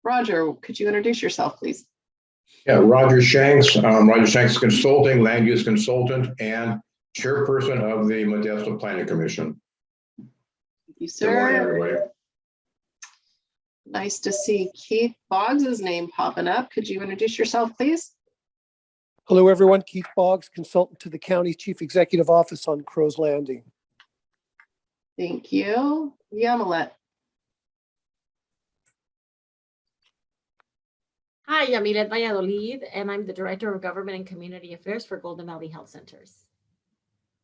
Roger, could you introduce yourself, please? Yeah, Roger Shanks. Roger Shanks Consulting, land use consultant, and chairperson of the Modesto Planning Commission. Thank you, Good morning, sir. everybody. Nice to see Keith Boggs' name popping up. Could you introduce yourself, please? Hello, everyone. Keith Boggs, consultant to the county chief executive office on Crow's Landing. Thank you. Yamilet. Hi, Yamilet Valladolid, and I'm the Director of Government and Community Affairs for Golden Valley Health Centers.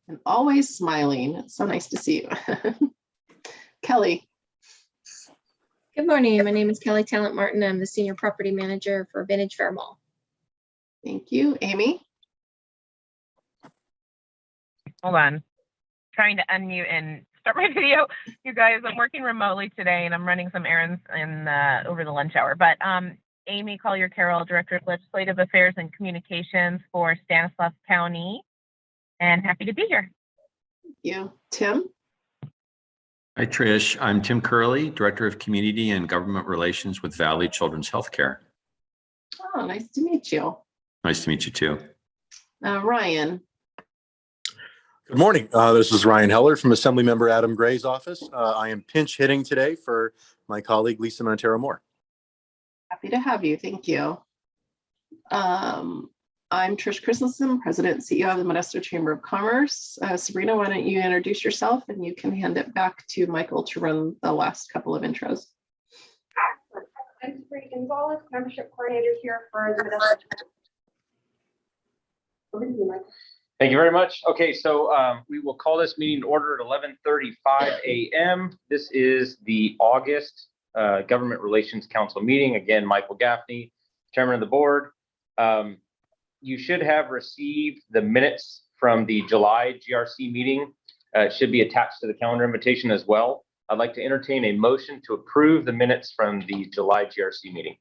And always smiling. It's so nice to see you. Kelly. Good morning. My name is Kelly Talent Martin. I'm the Senior Property Manager for Vintage Fair Mall. Thank you. Amy. Hold on. Trying to unmute and start my video. You guys, I'm working remotely today and I'm running some errands over the lunch hour. But Amy Collier-Carroll, Director of Legislative Affairs and Communications for Stanislaus County, and happy to be here. Thank you. Tim. Hi, Trish. I'm Tim Curley, Director of Community and Government Relations with Valley Children's Healthcare. Oh, nice to meet you. Nice to meet you too. Ryan. Good morning. This is Ryan Heller from Assemblymember Adam Gray's office. I am pinch hitting today for my colleague Lisa Montero Moore. Happy to have you. Thank you. I'm Trish Christensen, President and CEO of the Modesto Chamber of Commerce. Sabrina, why don't you introduce yourself and you can hand it back to Michael to run the last couple of intros. I'm Sabrina Gonzalez, Membership Coordinator here for the Modesto Chamber. Over to you, Michael. Thank you very much. Okay, so we will call this meeting to order at 11:35 a.m. This is the August Government Relations Council meeting. Again, Michael Gaffney, Chairman of the Board. You should have received the minutes from the July GRC meeting. It should be attached to the calendar invitation as well. I'd like to entertain a motion to approve the minutes from the July GRC meeting.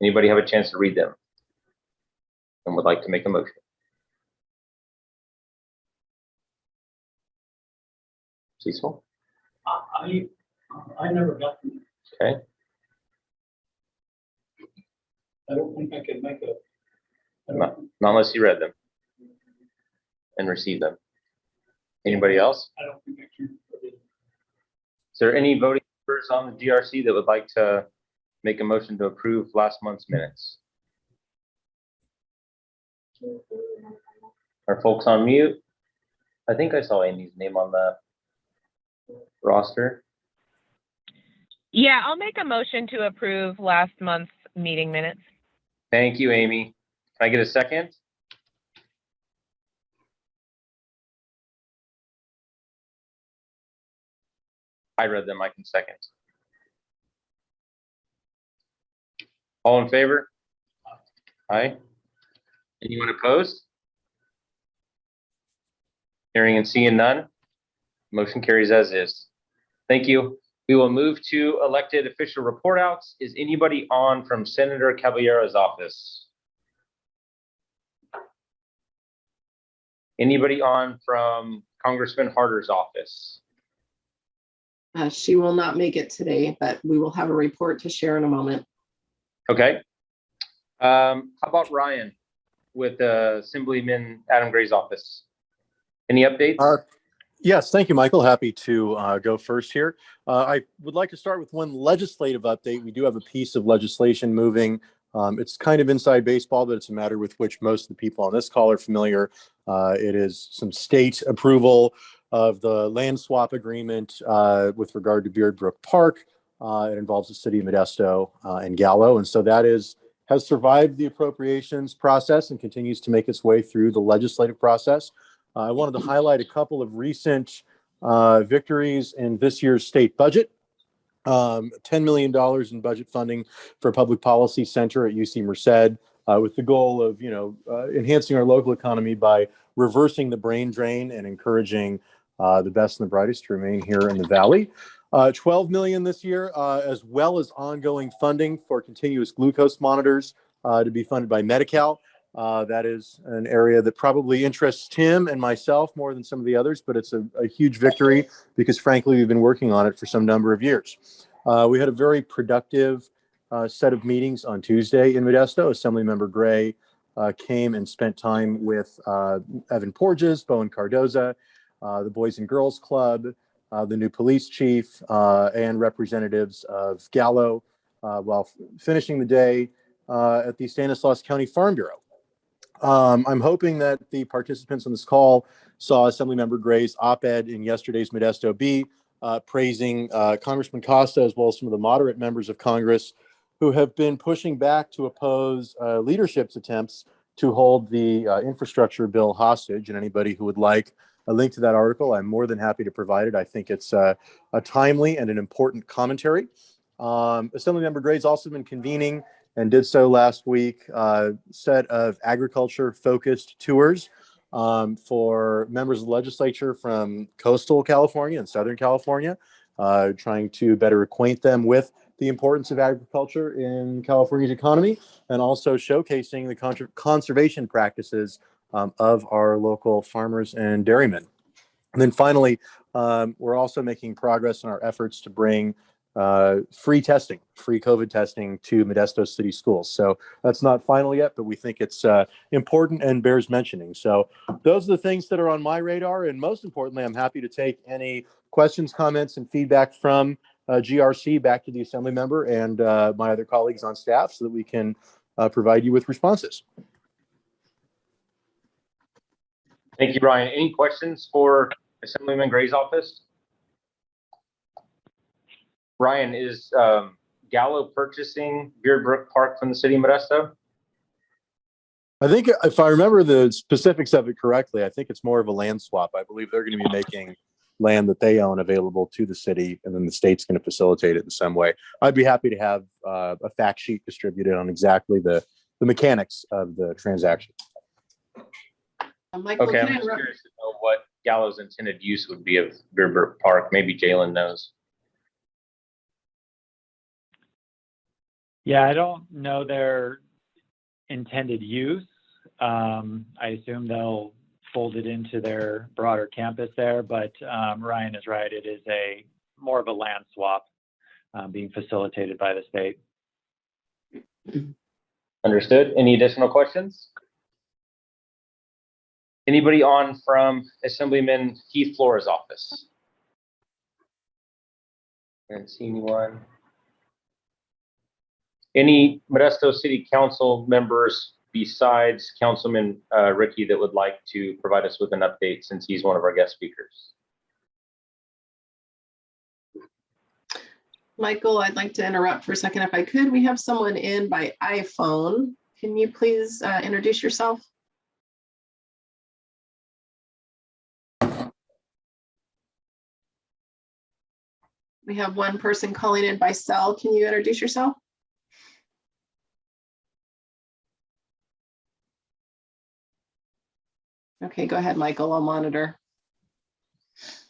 Anybody have a chance to read them and would like to make a motion? Cecil? I never got them. Okay. I don't think I can make a. Not unless you read them and received them. Anybody else? I don't think I can. Is there any voting members on the GRC that would like to make a motion to approve last month's minutes? Are folks on mute? I think I saw Amy's name on the roster. Yeah, I'll make a motion to approve last month's meeting minutes. Thank you, Amy. Can I get a second? I read them, I can second. All in favor? Aye. Anyone opposed? Hearing and seeing none, motion carries as is. Thank you. We will move to elected official report outs. Is anybody on from Senator Caballero's office? Anybody on from Congressman Harder's office? She will not make it today, but we will have a report to share in a moment. Okay. How about Ryan with Assemblyman Adam Gray's office? Any updates? Yes, thank you, Michael. Happy to go first here. I would like to start with one legislative update. We do have a piece of legislation moving. It's kind of inside baseball, but it's a matter with which most of the people on this call are familiar. It is some state approval of the land swap agreement with regard to Beard Brook Park. It involves the city of Modesto and Gallo. And so that has survived the appropriations process and continues to make its way through the legislative process. I wanted to highlight a couple of recent victories in this year's state budget. $10 million in budget funding for a public policy center at UC Merced, with the goal of, enhancing our local economy by reversing the brain drain and encouraging the best and the brightest to remain here in the Valley. 12 million this year, as well as ongoing funding for continuous glucose monitors to be funded by Medi-Cal. That is an area that probably interests Tim and myself more than some of the others, but it's a huge victory because, frankly, we've been working on it for some number of years. We had a very productive set of meetings on Tuesday in Modesto. Assemblymember Gray came and spent time with Evan Porges, Bowen Cardoza, the Boys and Girls Club, the new police chief, and representatives of Gallo while finishing the day at the Stanislaus County Farm Bureau. I'm hoping that the participants on this call saw Assemblymember Gray's op-ed in yesterday's Modesto Bee, praising Congressman Costa as well as some of the moderate members of Congress who have been pushing back to oppose leadership's attempts to hold the infrastructure bill hostage. And anybody who would like a link to that article, I'm more than happy to provide it. I think it's a timely and an important commentary. Assemblymember Gray's also been convening and did so last week, set of agriculture-focused tours for members of the legislature from coastal California and Southern California, trying to better acquaint them with the importance of agriculture in California's economy, and also showcasing the conservation practices of our local farmers and dairymen. And then finally, we're also making progress in our efforts to bring free COVID testing to Modesto City Schools. So that's not final yet, but we think it's important and bears mentioning. So those are the things that are on my radar. And most importantly, I'm happy to take any questions, comments, and feedback from GRC back to the Assembly member and my other colleagues on staff so that we can provide you with responses. Thank you, Brian. Any questions for Assemblyman Gray's office? Ryan, is Gallo purchasing Beard Brook Park from the city of Modesto? I think if I remember the specifics of it correctly, I think it's more of a land swap. I believe they're going to be making land that they own available to the city, and then the state's going to facilitate it in some way. I'd be happy to have a fact sheet distributed on exactly the mechanics of the transaction. Michael, Okay, I'm just curious to know what Gallo's intended use would be of Beard Brook Park. Maybe Jalen knows. Yeah, I don't know their intended use. I assume they'll fold it into their broader campus there, but Ryan is right. It is more of a land swap being facilitated by the state. Understood. Any additional questions? Anybody on from Assemblyman Keith Flora's office? I haven't seen anyone. Any Modesto City Council members besides Councilman Ricky that would like to provide us with an update since he's one of our guest speakers? Michael, I'd like to interrupt for a second if I could. We have someone in by iPhone. Can you please introduce yourself? We have one person calling in by cell. Can you introduce yourself? Okay, go ahead, Michael. I'll monitor.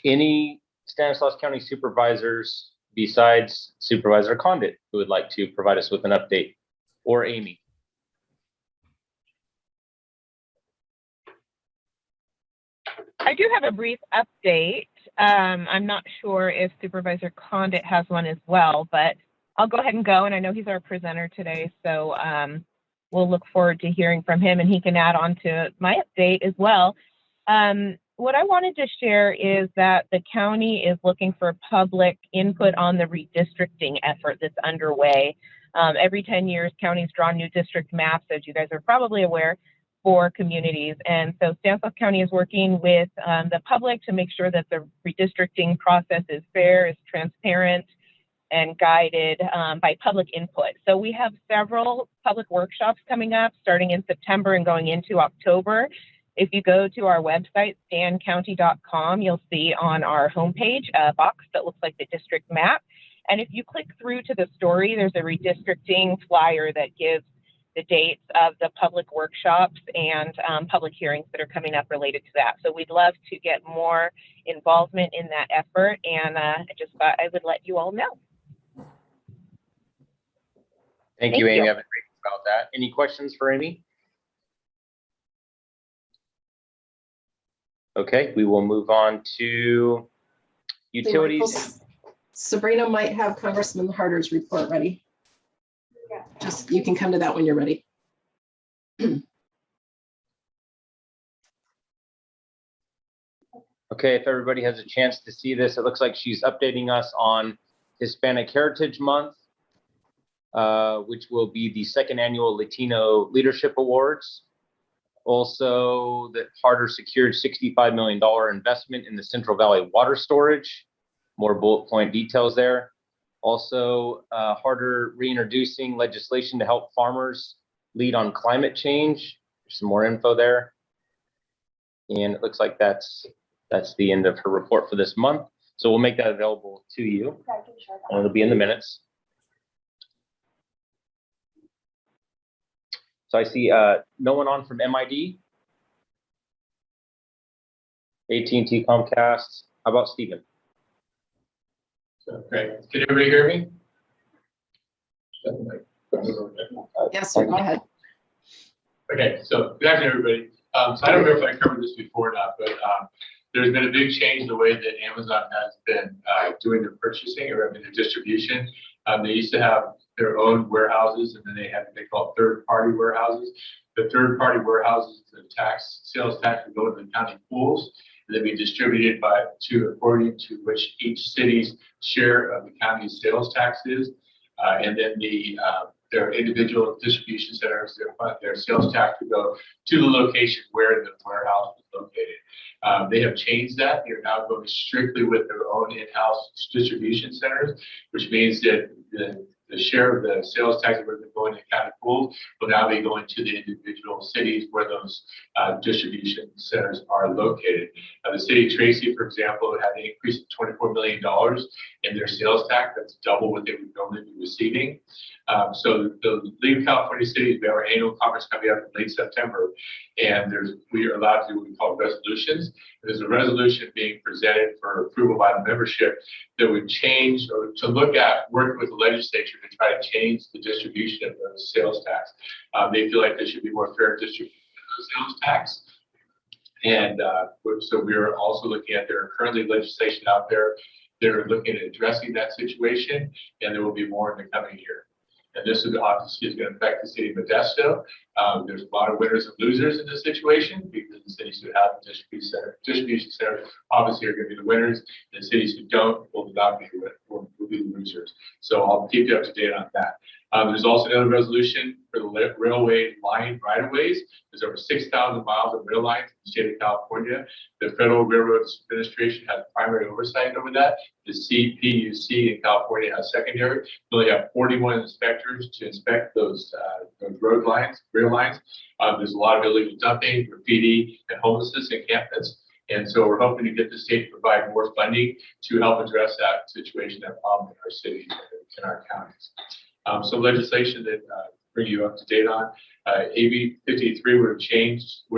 Any Stanislaus County supervisors besides Supervisor Condit who would like to provide us with an update, or Amy? I do have a brief update. I'm not sure if Supervisor Condit has one as well, but I'll go ahead and go. And I know he's our presenter today, so we'll look forward to hearing from him, and he can add on to my update as well. What I wanted to share is that the county is looking for public input on the redistricting effort that's underway. Every 10 years, counties draw new district maps, as you guys are probably aware, for communities. And so Stanislaus County is working with the public to make sure that the redistricting process is fair, is transparent, and guided by public input. So we have several public workshops coming up starting in September and going into October. If you go to our website, stancounty.com, you'll see on our homepage a box that looks like the district map. And if you click through to the story, there's a redistricting flyer that gives the dates of the public workshops and public hearings that are coming up related to that. So we'd love to get more involvement in that effort, and I just thought I would let you all know. Thank you, Amy. I've been reading about that. Any questions for Amy? Okay, we will move on to utilities. Sabrina might have Congressman Harder's report ready. just, you can come to that when you're ready. Okay, if everybody has a chance to see this, it looks like she's updating us on Hispanic Heritage Month, which will be the second annual Latino Leadership Awards. Also, that Harder secured $65 million investment in the Central Valley water storage. More bullet point details there. Also, Harder reintroducing legislation to help farmers lead on climate change. There's some more info there. And it looks like that's the end of her report for this month. So we'll make that available to you. And it'll be in the minutes. So I see no one on from MID, AT&T, Comcast. How about Stephen? Great. Can everybody hear me? Yes, sir, go ahead. Okay, so good afternoon, everybody. So I don't know if I covered this before or not, but there's been a big change in the way that Amazon has been doing their purchasing or their distribution. They used to have their own warehouses, and then they have what they call third-party warehouses. The third-party warehouses, the sales tax would go to the county pools, and they'd be distributed according to which each city's share of the county's sales tax is. And then their individual distribution centers, their sales tax would go to the location where the warehouse was located. They have changed that. They're now going strictly with their own in-house distribution centers, which means that the share of the sales tax that are going to county pools will now be going to the individual cities where those distribution centers are located. The city of Tracy, for example, had an increase of $24 million in their sales tax. That's double what they would normally be receiving. So the League of California Cities, we have our annual conference coming up in late September, and we are allowed to do what we call resolutions. There's a resolution being presented for approval by the membership that would change or to look at working with the legislature to try to change the distribution of the sales tax. They feel like there should be more fair distribution of the sales tax. And so we are also looking at, there are currently legislation out there that are looking at addressing that situation, and there will be more in the coming year. And this is obviously going to affect the city of Modesto. There's a lot of winners and losers in this situation because the cities who have the distribution center obviously are going to be the winners. And the cities who don't will not be will be the losers. So I'll keep you up to date on that. There's also another resolution for the railway line right-of-ways. There's over 6,000 miles of rail lines in the state of California. The Federal Railroads Administration has primary oversight over that. The CPUC in California has secondary. We only have 41 inspectors to inspect those rail lines. There's a lot of illegal dumping, graffiti, and homelessness in campus. And so we're hoping to get the state to provide more funding to help address that situation, that problem in our cities and in our counties. Some legislation that bring you up to date on. AB 53 would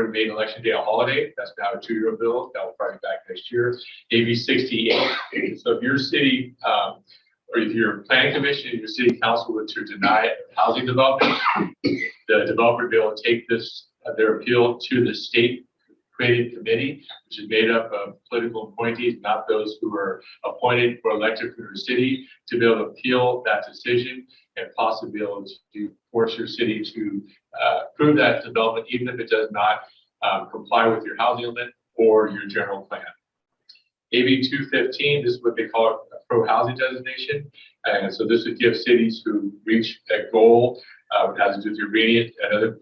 have made Election Day a holiday. That's now a 2-year bill. That will probably be back next year. AB 68. So if your city or if your planning commission and your city council were to deny housing development, the developer will be able to take their appeal to the state created committee, which is made up of political appointees, not those who are appointed or elected from your city, to be able to appeal that decision and possibly be able to force your city to approve that development, even if it does not comply with your housing limit or your general plan. AB 215, this is what they call a pro-housing designation. And so this would give cities who reach that goal, it has to do with uranium and other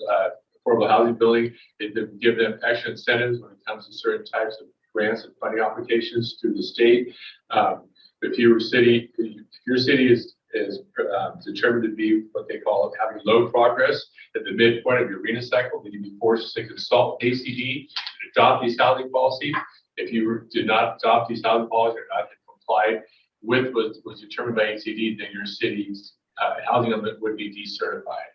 affordable housing building, it would give them extra incentives when it comes to certain types of grants and funding applications through the state. If your city is determined to be what they call having low progress at the midpoint of your arena cycle, then you'd be forced to consult ACD to adopt these housing policies. If you do not adopt these housing policies or not comply with what was determined by ACD, then your city's housing limit would be decertified.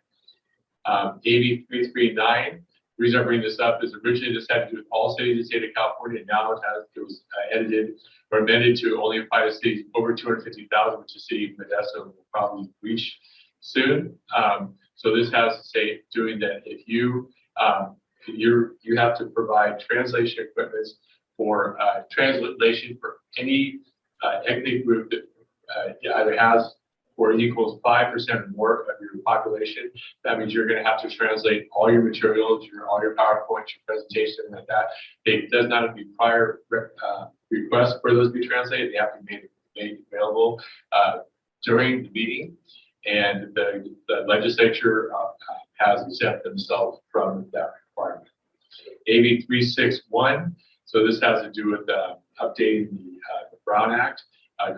AB 339, the reason I bring this up is originally this had to do with all cities in the state of California. Now it was edited or amended to only apply to cities over 250,000, which the city of Modesto will probably reach soon. So this has to say doing that if you have to provide translation equipment for translation for any ethnic group that either has or equals 5% or more of your population. That means you're going to have to translate all your materials, all your PowerPoints, your presentation, like that. It does not have to be prior requests for those to be translated. They have to be made available during the meeting, and the legislature has exempt themselves from that requirement. AB 361. So this has to do with updating the Brown Act.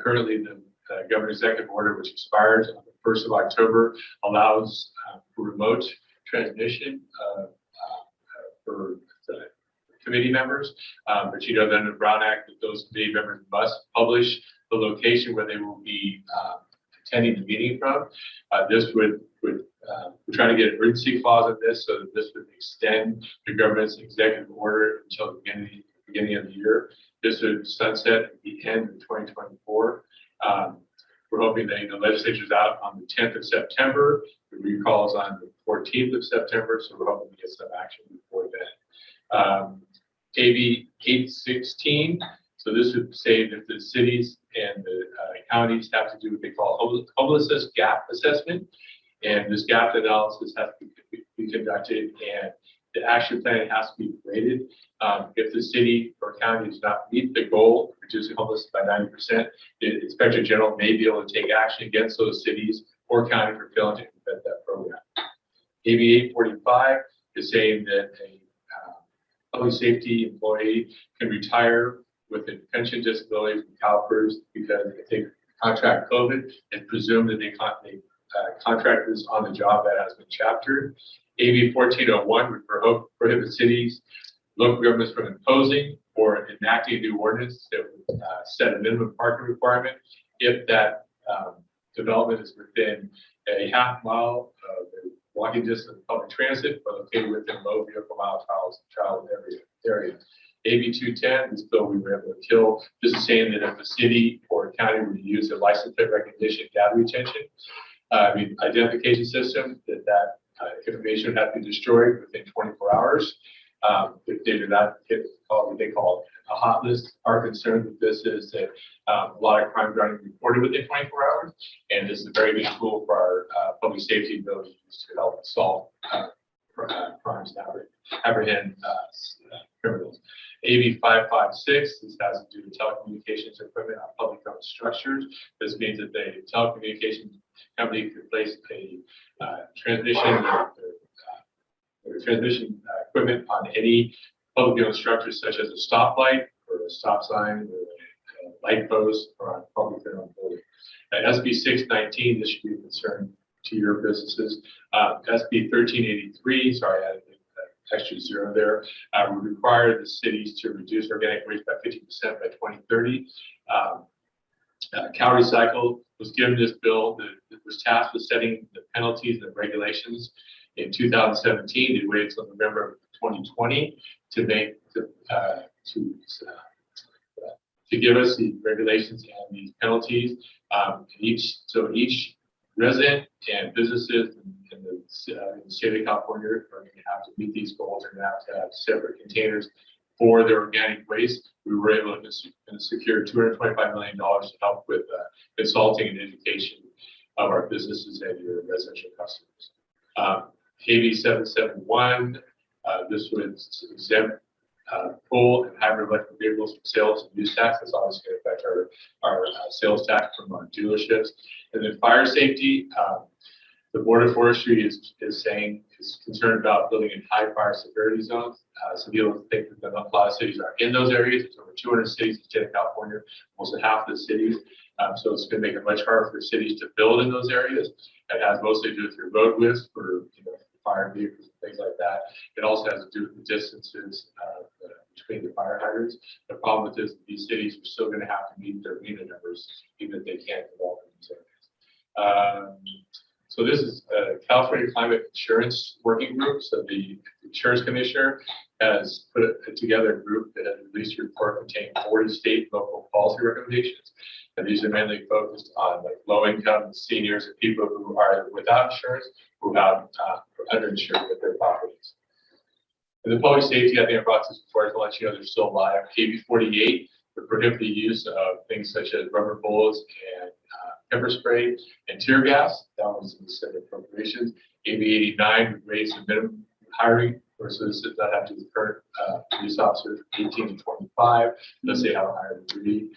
Currently, the governor's executive order, which expires on the 1st of October, allows for remote transmission for committee members. But you know, then the Brown Act, that those committee members must publish the location where they will be attending the meeting from. This would we're trying to get an urgency clause in this so that this would extend the government's executive order until the beginning of the year. This would sunset at the end of 2024. We're hoping that the legislature is out on the 10th of September. The recall is on the 14th of September, so we're hoping to get some action before then. AB 816. So this would say that the cities and the counties have to do what they call homelessness gap assessment. And this gap analysis has to be conducted, and the action plan has to be graded. If the city or county does not meet the goal of reducing homelessness by 90%, the Inspector General may be able to take action against those cities or county for failing to implement that program. AB 845 is saying that a public safety employee can retire with a pension disability from CalPERS because if they contract COVID, it's presumed that they contract this on the job that has been chaptered. AB 1401 would prohibit cities, local governments from imposing or enacting a new ordinance that would set a minimum parking requirement if that development is within a half mile of the walking distance of public transit or located within low vehicle mile travel area. AB 210, this bill we were able to kill. This is saying that if a city or a county were to use a license plate recognition data retention, identification system, that information would have to be destroyed within 24 hours. If they do not hit what they call a hot list, our concern with this is that a lot of crimes aren't reported within 24 hours, and this is a very good tool for our public safety abilities to help solve crimes and apprehend criminals. AB 556, this has to do with telecommunications equipment on public owned structures. This means that the telecommunications company could place a transmission equipment on any public owned structures such as a stoplight or a stop sign or a light post or on public owned building. SB 619, this should be a concern to your businesses. SB 1383, sorry, I added an extra zero there, would require the cities to reduce organic waste by 50% by 2030. Cal Recycle was given this bill that was tasked with setting the penalties and regulations in 2017. They waited until November of 2020 to make to give us the regulations and these penalties. Each resident and businesses in the state of California are going to have to meet these goals. They're going to have separate containers for their organic waste. We were able to secure $225 million to help with consulting and education of our businesses and your residential customers. AB 771, this would exempt full and hybrid electric vehicles from sales and use tax. That's obviously going to affect our sales tax from our dealerships. And then fire safety, the Board of Forestry is concerned about building in high fire severity zones. So people think that a lot of cities are in those areas. There's over 200 cities in the state of California, almost half of the cities. So it's going to make it much harder for cities to build in those areas. It has mostly to do with your road width for fire vehicles and things like that. It also has to do with the distances between the fire hydrants. The problem with this is these cities are still going to have to meet their unit numbers, even if they can't develop in these areas. So this is a California Climate Insurance Working Group. So the Insurance Commissioner has put together a group that has released a report containing 40 state and local policy recommendations. And these are mainly focused on low income seniors and people who are without insurance, who have underinsured with their properties. And the public safety, I think I brought this before, I just want to let you know they're still alive. KB 48 would prohibit the use of things such as rubber bullets and pepper spray and tear gas. That was in the Senate Appropriations. AB 89 would raise the minimum hiring for citizens that have to the current police officers from 18 to 25, unless they have a higher degree.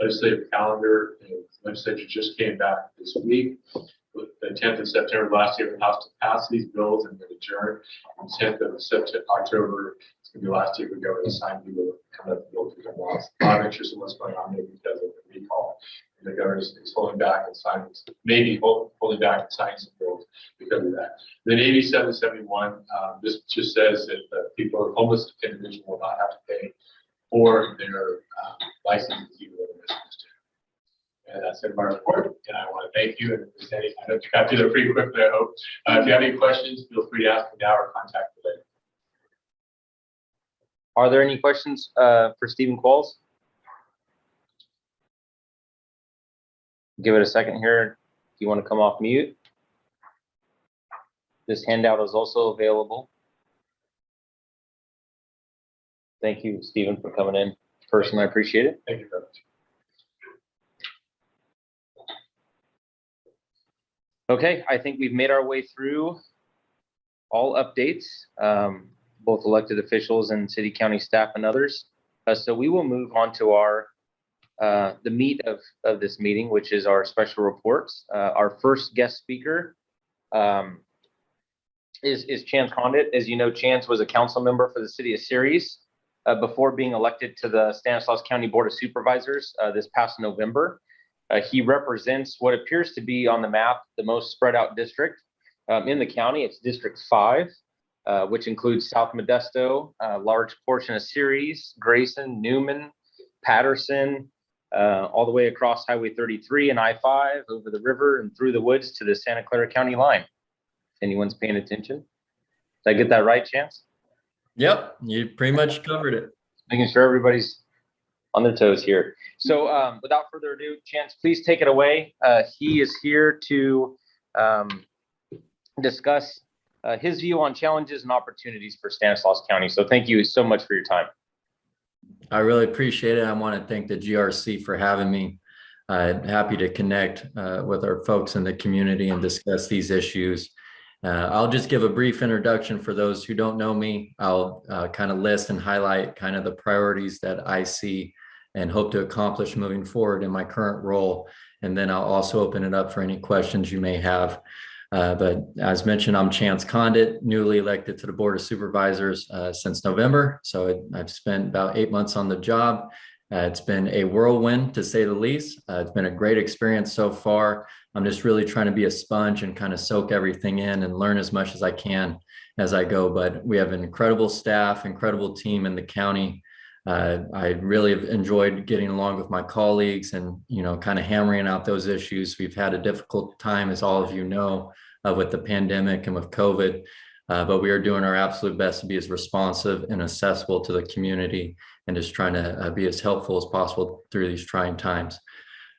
Legislative calendar, the legislature just came back this week. The 10th of September last year, the House to pass these bills and then adjourn. On 10th of September, October, it's going to be last year, the governor signed the bill, coming up the bill to become law. A lot of interest in what's going on there because of the recall. And the governor is holding back and signing, maybe holding back and signing some bills because of that. Then AB 771, this just says that people, homeless individuals will not have to pay for their licenses even though they're missed. And that's it, my report. And I want to thank you. And if there's any, I got through that pretty quickly, I hope. If you have any questions, feel free to ask me now or contact me later. Are there any questions for Stephen Qualls? Give it a second here. If you want to come off mute. This handout is also available. Thank you, Stephen, for coming in. Personally, I appreciate it. Thank you very much. Okay, I think we've made our way through all updates, both elected officials and city county staff and others. So we will move on to our the meat of this meeting, which is our special reports. Our first guest speaker is Chance Condit. As you know, Chance was a council member for the city of Ceres before being elected to the Stanislaus County Board of Supervisors this past November. He represents what appears to be on the map the most spread out district in the county. It's District 5, which includes South Modesto, a large portion of Ceres, Grayson, Newman, Patterson, all the way across Highway 33 and I-5 over the river and through the woods to the Santa Clara County line. If anyone's paying attention. Did I get that right, Chance? Yep, you pretty much covered it. Making sure everybody's on their toes here. So without further ado, Chance, please take it away. He is here to discuss his view on challenges and opportunities for Stanislaus County. So thank you so much for your time. I really appreciate it. I want to thank the GRC for having me. Happy to connect with our folks in the community and discuss these issues. I'll just give a brief introduction for those who don't know me. I'll kind of list and highlight kind of the priorities that I see and hope to accomplish moving forward in my current role. And then I'll also open it up for any questions you may have. But as mentioned, I'm Chance Condit, newly elected to the Board of Supervisors since November. So I've spent about 8 months on the job. It's been a whirlwind, to say the least. It's been a great experience so far. I'm just really trying to be a sponge and kind of soak everything in and learn as much as I can as I go. But we have an incredible staff, incredible team in the county. I really have enjoyed getting along with my colleagues and, you know, kind of hammering out those issues. We've had a difficult time, as all of you know, with the pandemic and with COVID, but we are doing our absolute best to be as responsive and accessible to the community and just trying to be as helpful as possible through these trying times.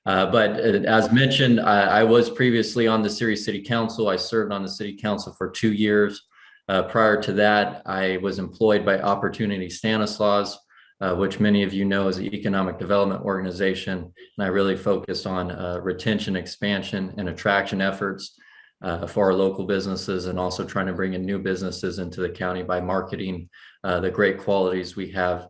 But as mentioned, I was previously on the Ceres City Council. I served on the City Council for 2 years. Prior to that, I was employed by Opportunity Stanislaus, which many of you know is an economic development organization. And I really focus on retention, expansion, and attraction efforts for our local businesses, and also trying to bring in new businesses into the county by marketing the great qualities we have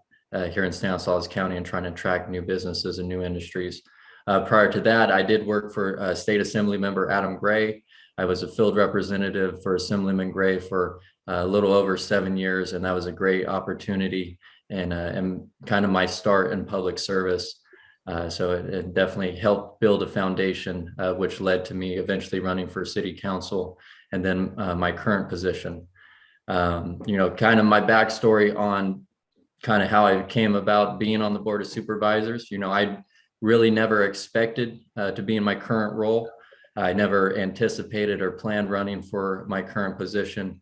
here in Stanislaus County and trying to attract new businesses and new industries. Prior to that, I did work for State Assembly Member Adam Gray. I was a field representative for Assemblyman Gray for a little over 7 years, and that was a great opportunity and kind of my start in public service. So it definitely helped build a foundation, which led to me eventually running for city council and then my current position. You know, kind of my backstory on kind of how I came about being on the Board of Supervisors. You know, I really never expected to be in my current role. I never anticipated or planned running for my current position.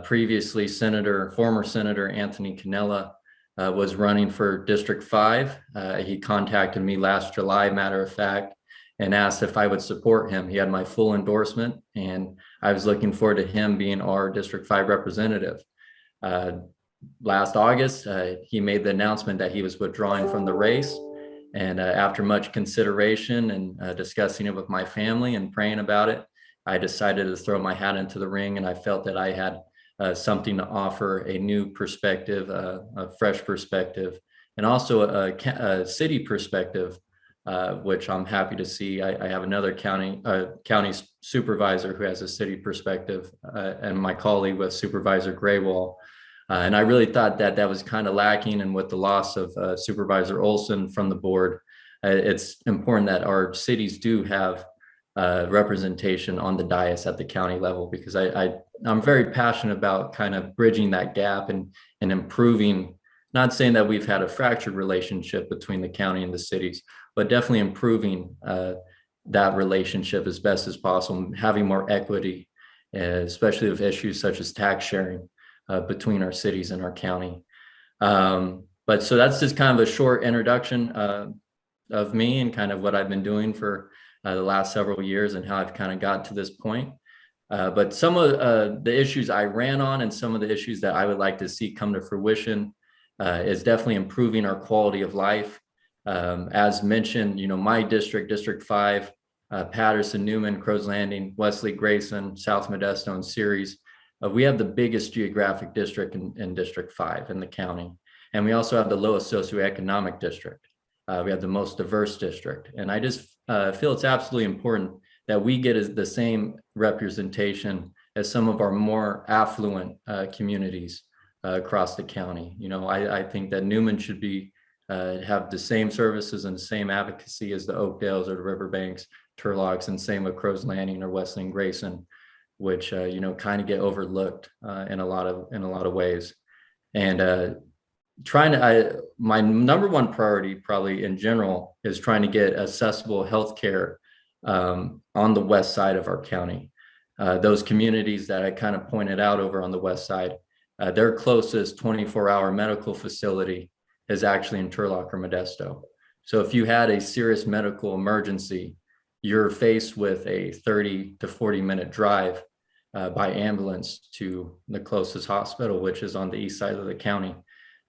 Previously, former Senator Anthony Cannella was running for District 5. He contacted me last July, matter of fact, and asked if I would support him. He had my full endorsement, and I was looking forward to him being our District 5 representative. Last August, he made the announcement that he was withdrawing from the race, And after much consideration and discussing it with my family and praying about it, I decided to throw my hat into the ring, and I felt that I had something to offer, a new perspective, a fresh perspective, and also a city perspective, which I'm happy to see. I have another county supervisor who has a city perspective, and my colleague with Supervisor Graywall. And I really thought that that was kind of lacking, and with the loss of Supervisor Olson from the board, it's important that our cities do have representation on the dais at the county level, because I'm very passionate about kind of bridging that gap and improving, not saying that we've had a fractured relationship between the county and the cities, but definitely improving that relationship as best as possible, having more equity, especially with issues such as tax sharing between our cities and our county. But so that's just kind of a short introduction of me and kind of what I've been doing for the last several years and how I've kind of got to this point. But some of the issues I ran on and some of the issues that I would like to see come to fruition is definitely improving our quality of life. As mentioned, you know, my district, District 5, Patterson, Newman, Crows Landing, Wesley, Grayson, South Modesto, and Ceres, we have the biggest geographic district in District 5 in the county. And we also have the lowest socioeconomic district. We have the most diverse district. And I just feel it's absolutely important that we get the same representation as some of our more affluent communities across the county. You know, I think that Newman should be have the same services and the same advocacy as the Oakdales or the Riverbanks, Turlocks, and same with Crows Landing or Wesley and Grayson, which you know, kind of get overlooked in a lot of ways. And my number one priority probably in general is trying to get accessible healthcare on the west side of our county. Those communities that I kind of pointed out over on the west side, their closest 24-hour medical facility is actually in Turlock or Modesto. So if you had a serious medical emergency, you're faced with a 30 to 40-minute drive by ambulance to the closest hospital, which is on the east side of the county.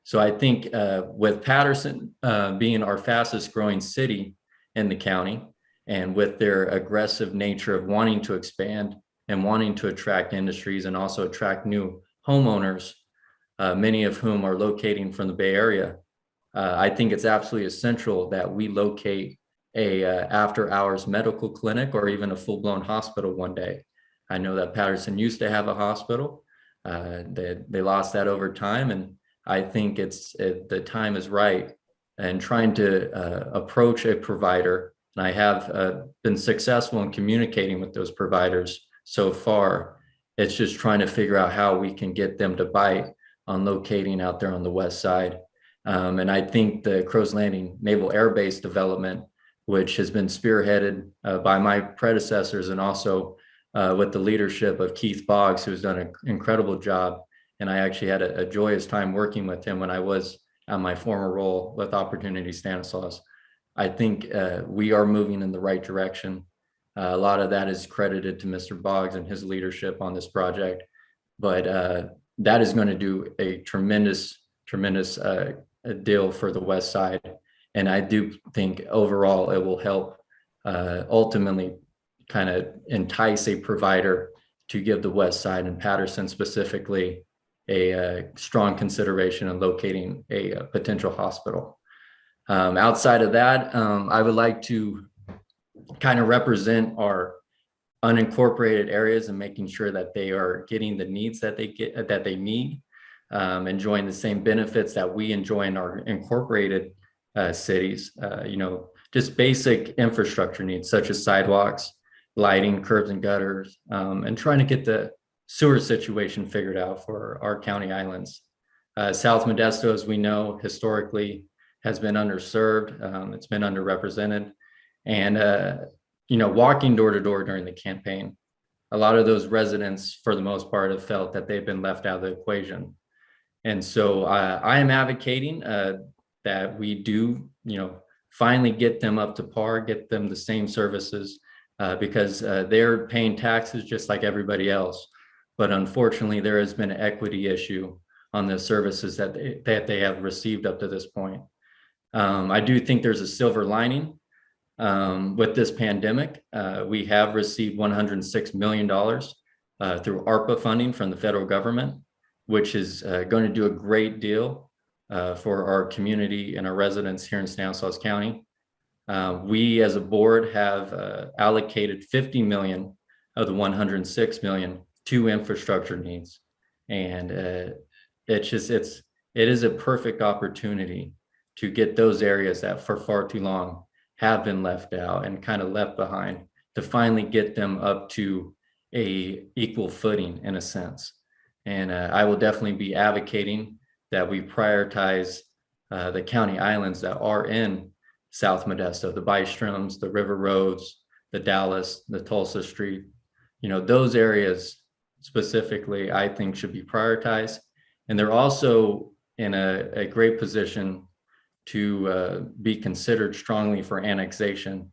So I think with Patterson being our fastest growing city in the county, and with their aggressive nature of wanting to expand and wanting to attract industries and also attract new homeowners, many of whom are locating from the Bay Area, I think it's absolutely essential that we locate a after hours medical clinic or even a full-blown hospital one day. I know that Patterson used to have a hospital. They lost that over time, and I think the time is right. And trying to approach a provider, and I have been successful in communicating with those providers so far. It's just trying to figure out how we can get them to bite on locating out there on the west side. And I think the Crows Landing Naval Air Base development, which has been spearheaded by my predecessors and also with the leadership of Keith Boggs, who's done an incredible job. And I actually had a joyous time working with him when I was at my former role with Opportunity Stanislaus. I think we are moving in the right direction. A lot of that is credited to Mr. Boggs and his leadership on this project, but that is going to do a tremendous deal for the west side. And I do think overall it will help ultimately kind of entice a provider to give the west side and Patterson specifically a strong consideration in locating a potential hospital. Outside of that, I would like to kind of represent our unincorporated areas and making sure that they are getting the needs that they need, enjoying the same benefits that we enjoy in our incorporated cities. You know, just basic infrastructure needs such as sidewalks, lighting, curbs and gutters, and trying to get the sewer situation figured out for our county islands. South Modesto, as we know, historically has been underserved. It's been underrepresented. And, you know, walking door to door during the campaign, a lot of those residents, for the most part, have felt that they've been left out of the equation. And so I am advocating that we do, you know, finally get them up to par, get them the same services, because they're paying taxes just like everybody else. But unfortunately, there has been an equity issue on the services that they have received up to this point. I do think there's a silver lining with this pandemic. We have received $106 million through ARPA funding from the federal government, which is going to do a great deal for our community and our residents here in Stanislaus County. We as a board have allocated 50 million of the 106 million to infrastructure needs. And it is a perfect opportunity to get those areas that for far too long have been left out and kind of left behind, to finally get them up to a equal footing in a sense. And I will definitely be advocating that we prioritize the county islands that are in South Modesto, the Bystroms, the River Roads, the Dallas, the Tulsa Street. You know, those areas specifically, I think should be prioritized. And they're also in a great position to be considered strongly for annexation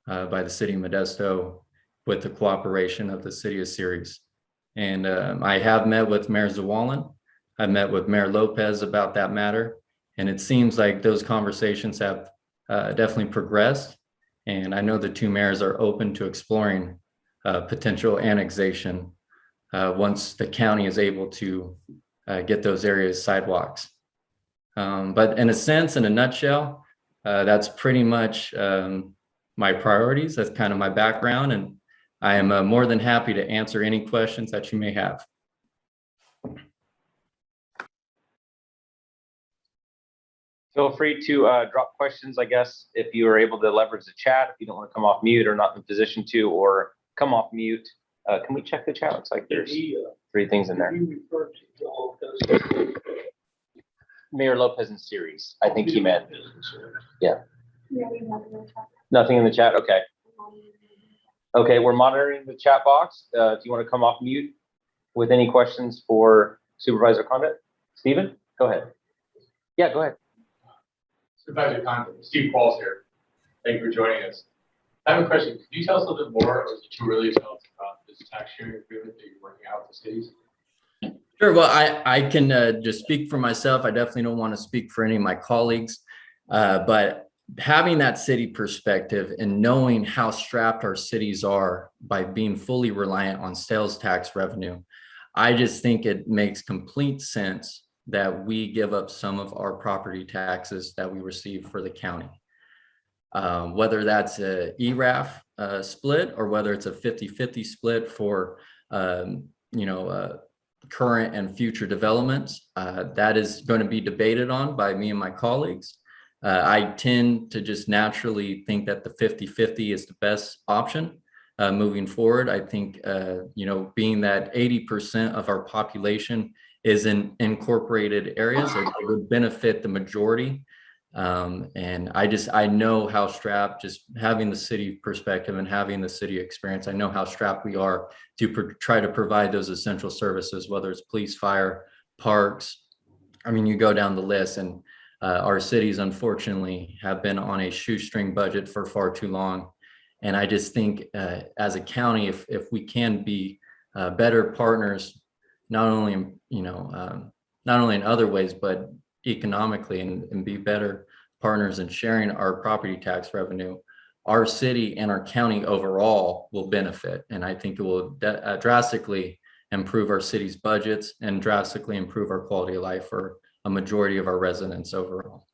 by the city of Modesto with the cooperation of the city of Ceres. And I have met with Mayor Zawalin. I met with Mayor Lopez about that matter. And it seems like those conversations have definitely progressed. And I know the two mayors are open to exploring potential annexation once the county is able to get those areas sidewalks. But in a sense, in a nutshell, that's pretty much my priorities. That's kind of my background. And I am more than happy to answer any questions that you may have. Feel free to drop questions, I guess, if you are able to leverage the chat, if you don't want to come off mute or not in a position to, or come off mute. Can we check the chat? Looks like there's 3 things in there. Mayor Lopez and Ceres, I think he meant. Yeah. Nothing in the chat? Okay. Okay, we're monitoring the chat box. If you want to come off mute with any questions for Supervisor Condit. Stephen, go ahead. Yeah, go ahead. Supervisor Condit, Steve Qualls here. Thank you for joining us. I have a question. Could you tell us a little bit more, or is it too early to tell us about this tax sharing agreement that you're working out with the cities? Sure. Well, I can just speak for myself. I definitely don't want to speak for any of my colleagues, but having that city perspective and knowing how strapped our cities are by being fully reliant on sales tax revenue, I just think it makes complete sense that we give up some of our property taxes that we receive for the county. Whether that's a ERAF split or whether it's a 50-50 split for current and future developments, that is going to be debated on by me and my colleagues. I tend to just naturally think that the 50-50 is the best option moving forward. I think, being that 80% of our population is in incorporated areas, it would benefit the majority. And I know how strapped, just having the city perspective and having the city experience, I know how strapped we are to try to provide those essential services, whether it's police, fire, parks. I mean, you go down the list, and our cities, unfortunately, have been on a shoestring budget for far too long. And I just think as a county, if we can be better partners, not only in other ways, but economically, and be better partners in sharing our property tax revenue, our city and our county overall will benefit. And I think it will drastically improve our city's budgets and drastically improve our quality of life for a majority of our residents overall.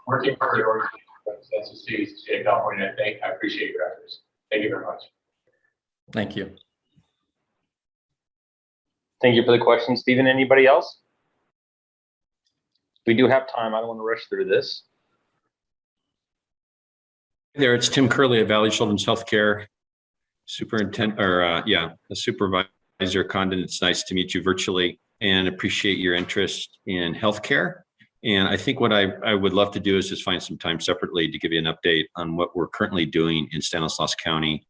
Working for your organization, that's the state of California. I appreciate your efforts. Thank you very much. Thank you. Thank you for the question, Stephen. Anybody else? We do have time. I don't want to rush through this. Hey there, it's Tim Curley at Valley Children's Healthcare Superintendent, Supervisor Condon. It's nice to meet you virtually and appreciate your interest in healthcare. And I think what I would love to do is just find some time separately to give you an update on what we're currently doing in Stanislaus County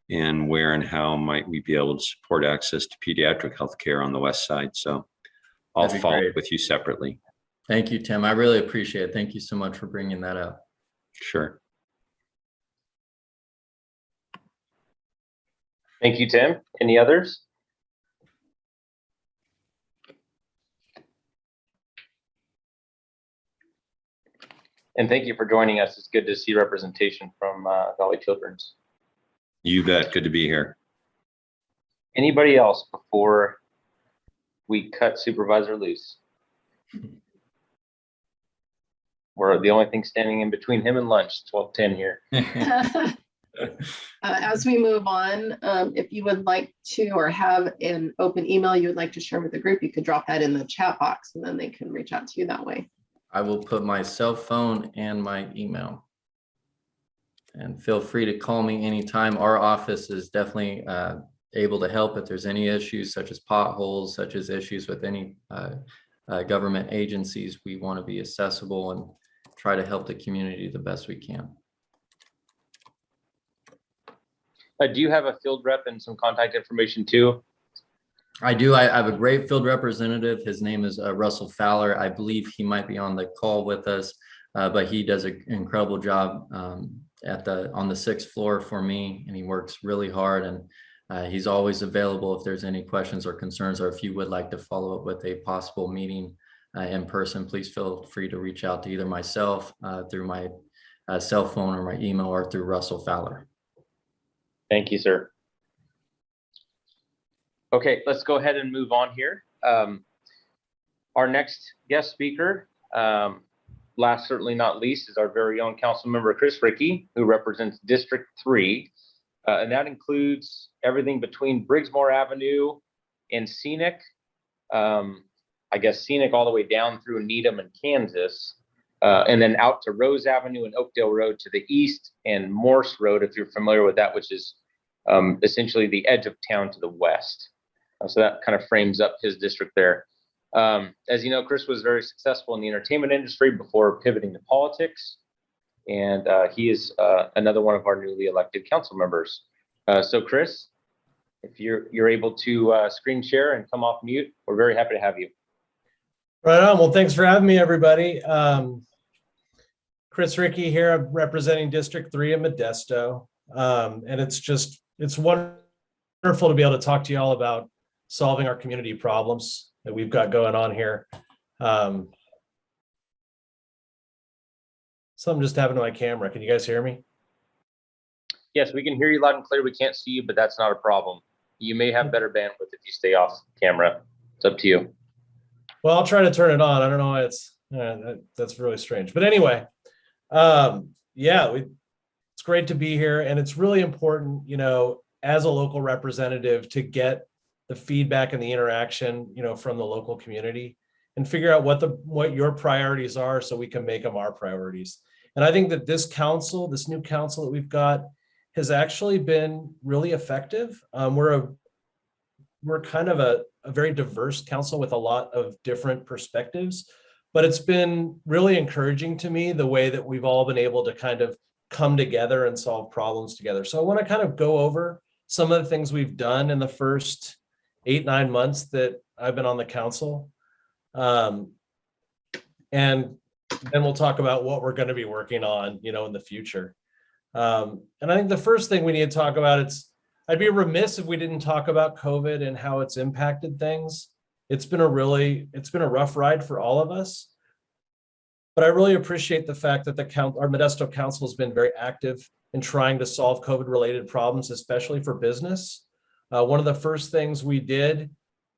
and where and how might we be able to support access to pediatric healthcare on the west side. So I'll follow up with you separately. Thank you, Tim. I really appreciate it. Thank you so much for bringing that up. Sure. Thank you, Tim. Any others? And thank you for joining us. It's good to see representation from Valley Children's. You bet. Good to be here. Anybody else before we cut Supervisor loose? We're the only thing standing in between him and lunch, 12:10 here. As we move on, if you would like to or have an open email you would like to share with the group, you could drop that in the chat box and then they can reach out to you that way. I will put my cell phone and my email. And feel free to call me anytime. Our office is definitely able to help if there's any issues such as potholes, such as issues with any government agencies. We want to be accessible and try to help the community the best we can. Do you have a field rep and some contact information too? I do. I have a great field representative. His name is Russell Fowler. I believe he might be on the call with us, but he does an incredible job on the 6th floor for me, and he works really hard, and he's always available if there's any questions or concerns, or if you would like to follow up with a possible meeting in person, please feel free to reach out to either myself through my cell phone or my email, or through Russell Fowler. Thank you, sir. Okay, let's go ahead and move on here. Our next guest speaker, last certainly not least, is our very own council member, Chris Rickey, who represents District 3. And that includes everything between Briggsmore Avenue and Scenic, I guess Scenic all the way down through Needham and Kansas, and then out to Rose Avenue and Oakdale Road to the east, and Morse Road, if you're familiar with that, which is essentially the edge of town to the west. So that kind of frames up his district there. As you know, Chris was very successful in the entertainment industry before pivoting to politics. And he is another one of our newly elected council members. So Chris, if you're able to screen share and come off mute, we're very happy to have you. Right on. Well, thanks for having me, everybody. Chris Rickey here, I'm representing District 3 in Modesto. And it's wonderful to be able to talk to you all about solving our community problems that we've got going on here. Something just happened to my camera. Can you guys hear me? Yes, we can hear you loud and clear. We can't see you, but that's not a problem. You may have better bandwidth if you stay off camera. It's up to you. Well, I'll try to turn it on. I don't know why that's really strange. But anyway, yeah, it's great to be here. And it's really important, as a local representative, to get the feedback and the interaction, from the local community and figure out what your priorities are so we can make them our priorities. And I think that this new council that we've got has actually been really effective. We're kind of a very diverse council with a lot of different perspectives, but it's been really encouraging to me the way that we've all been able to kind of come together and solve problems together. So I want to kind of go over some of the things we've done in the first 8-9 months that I've been on the council. And then we'll talk about what we're going to be working on, in the future. And I think the first thing we need to talk about, I'd be remiss if we didn't talk about COVID and how it's impacted things. It's been a rough ride for all of us. But I really appreciate the fact that our Modesto Council has been very active in trying to solve COVID-related problems, especially for business. One of the first things we did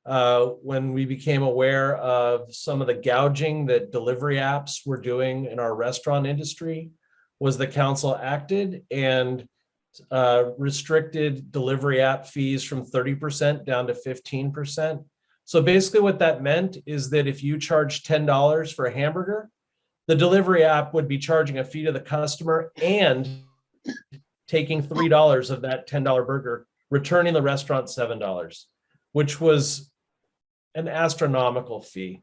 when we became aware of some of the gouging that delivery apps were doing in our restaurant industry was the council acted and restricted delivery app fees from 30% down to 15%. So basically what that meant is that if you charge $10 for a hamburger, the delivery app would be charging a fee to the customer and taking $3 of that $10 burger, returning the restaurant $7, which was an astronomical fee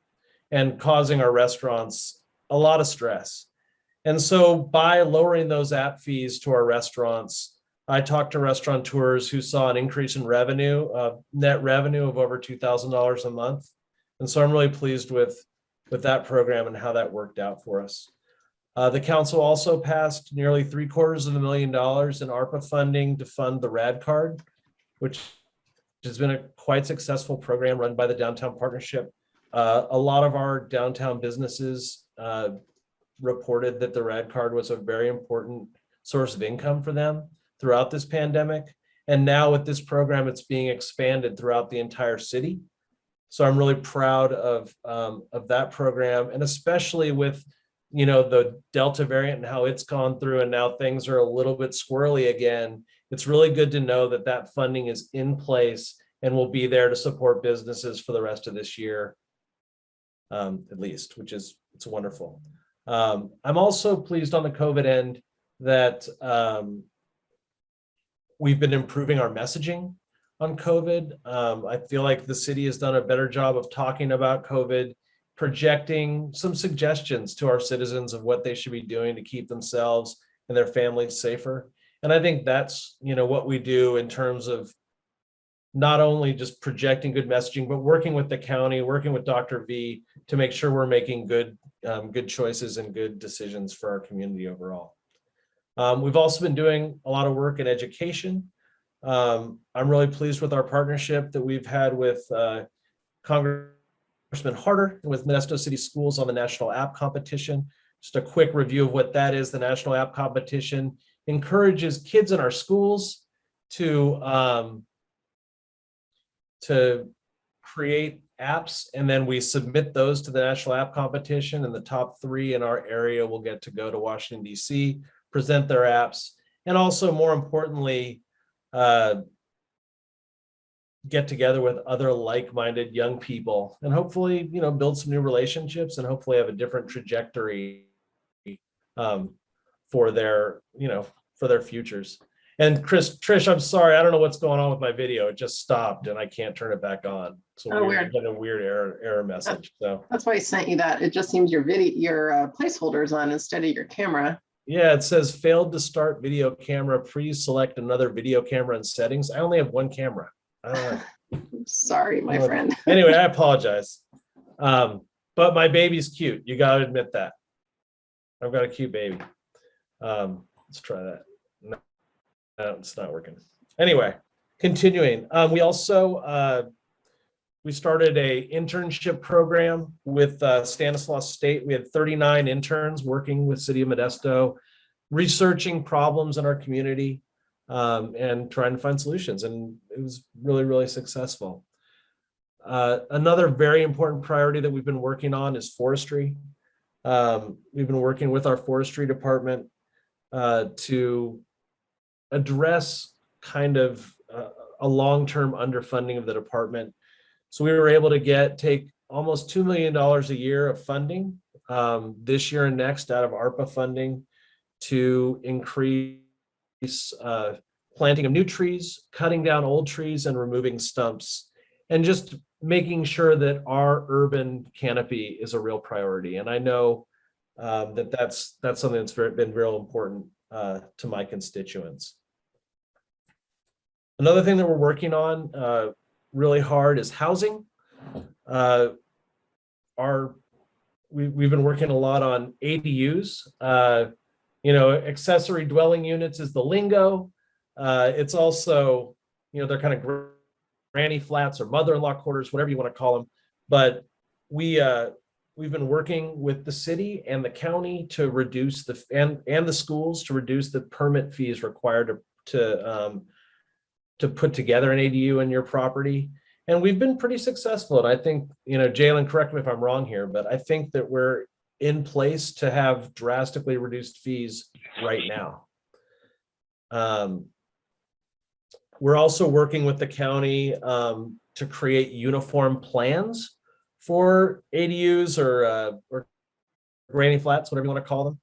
and causing our restaurants a lot of stress. And so by lowering those app fees to our restaurants, I talked to restaurateurs who saw an increase in revenue, net revenue of over $2,000 a month. And so I'm really pleased with that program and how that worked out for us. The council also passed nearly $750,000 in ARPA funding to fund the RAD card, which has been a quite successful program run by the Downtown Partnership. A lot of our downtown businesses reported that the Rad Card was a very important source of income for them throughout this pandemic. And now with this program, it's being expanded throughout the entire city. So I'm really proud of that program, and especially with, you know, the Delta variant and how it's gone through, and now things are a little bit squirrely again. It's really good to know that that funding is in place and will be there to support businesses for the rest of this year, at least, which is, it's wonderful. I'm also pleased on the COVID end that we've been improving our messaging on COVID. I feel like the city has done a better job of talking about COVID, projecting some suggestions to our citizens of what they should be doing to keep themselves and their families safer. And I think that's, you know, what we do in terms of not only just projecting good messaging, but working with the county, working with Dr. V to make sure we're making good choices and good decisions for our community overall. We've also been doing a lot of work in education. I'm really pleased with our partnership that we've had with Congressman Harder and with Modesto City Schools on the National App Competition. Just a quick review of what that is. The National App Competition encourages kids in our schools to create apps, and then we submit those to the National App Competition, and the top 3 in our area will get to go to Washington, D.C., present their apps, and also, more importantly, get together with other like-minded young people and hopefully, you know, build some new relationships and hopefully have a different trajectory for their, you know, for their futures. And Trish, I'm sorry, I don't know what's going on with my video. It just stopped and I can't turn it back on. So weird. Getting a weird error message. So that's why I sent you that. It just seems your placeholder is on instead of your camera. Yeah, it says failed to start video camera. Please select another video camera in settings. I only have one camera. I don't know. Sorry, my friend. Anyway, I apologize. But my baby's cute. You got to admit that. I've got a cute baby. Let's try that. No, it's not working. Anyway, continuing. We also we started a internship program with Stanislaus State. We had 39 interns working with City of Modesto, researching problems in our community and trying to find solutions. And it was really, really successful. Another very important priority that we've been working on is forestry. We've been working with our forestry department to address kind of a long-term underfunding of the department. So we were able to take almost $2 million a year of funding this year and next out of ARPA funding to increase planting of new trees, cutting down old trees and removing stumps, and just making sure that our urban canopy is a real priority. And I know that's something that's been real important to my constituents. Another thing that we're working on really hard is housing. We've been working a lot on ADUs. You know, accessory dwelling units is the lingo. It's also, you know, they're kind of granny flats or mother-in-law quarters, whatever you want to call them. But we've been working with the city and the county to reduce and the schools to reduce the permit fees required to put together an ADU in your property. And we've been pretty successful. And I think, you know, Jalen, correct me if I'm wrong here, but I think that we're in place to have drastically reduced fees right now. We're also working with the county to create uniform plans for ADUs or granny flats, whatever you want to call